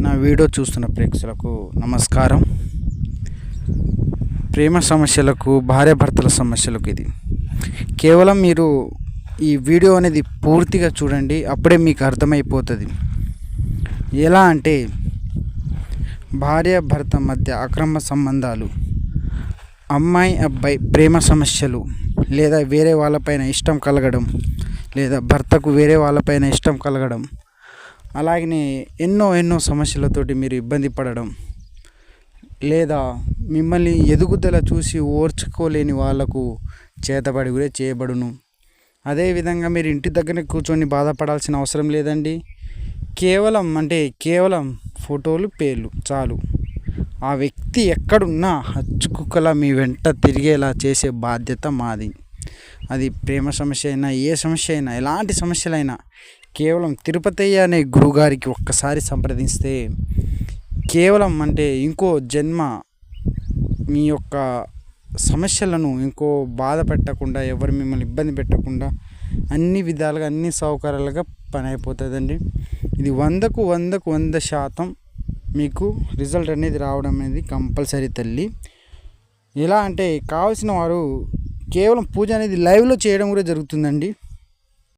నా వీడియో చూస్తున్న ప్రేక్షకులకు నమస్కారం. ప్రేమ సమస్యలకు, భార్యాభర్తల సమస్యలకు ఇది కేవలం మీరు ఈ వీడియో అనేది పూర్తిగా చూడండి, అప్పుడే మీకు అర్థమైపోతుంది. ఎలా అంటే భార్యాభర్త మధ్య అక్రమ సంబంధాలు, అమ్మాయి అబ్బాయి ప్రేమ సమస్యలు, లేదా వేరే వాళ్ళపైన ఇష్టం కలగడం, లేదా భర్తకు వేరే వాళ్ళపైన ఇష్టం కలగడం, అలాగనే ఎన్నో సమస్యలతోటి మీరు ఇబ్బంది పడడం, లేదా మిమ్మల్ని ఎదుగుదల చూసి ఓర్చుకోలేని వాళ్ళకు చేతబడి కూడా చేయబడును. అదేవిధంగా మీరు ఇంటి దగ్గర కూర్చొని బాధపడాల్సిన అవసరం లేదండి. కేవలం ఫోటోలు, పేర్లు చాలు. ఆ వ్యక్తి ఎక్కడున్నా హచ్చుకుక్కలా మీ వెంట తిరిగేలా చేసే బాధ్యత మాది. అది ప్రేమ సమస్య అయినా, ఏ సమస్య అయినా, ఎలాంటి సమస్యలైనా కేవలం తిరుపతయ్య అనే గురుగారికి ఒక్కసారి సంప్రదిస్తే కేవలం ఇంకో జన్మ మీ యొక్క సమస్యలను ఇంకో బాధ పెట్టకుండా, ఎవరు మిమ్మల్ని ఇబ్బంది పెట్టకుండా అన్ని విధాలుగా, అన్ని సౌకర్యాలుగా పని అయిపోతుందండి. ఇది 100% మీకు రిజల్ట్ అనేది రావడం అనేది కంపల్సరీ తల్లి. ఎలా అంటే కావాల్సిన వారు కేవలం పూజ అనేది లైవ్లో చేయడం కూడా జరుగుతుందండి.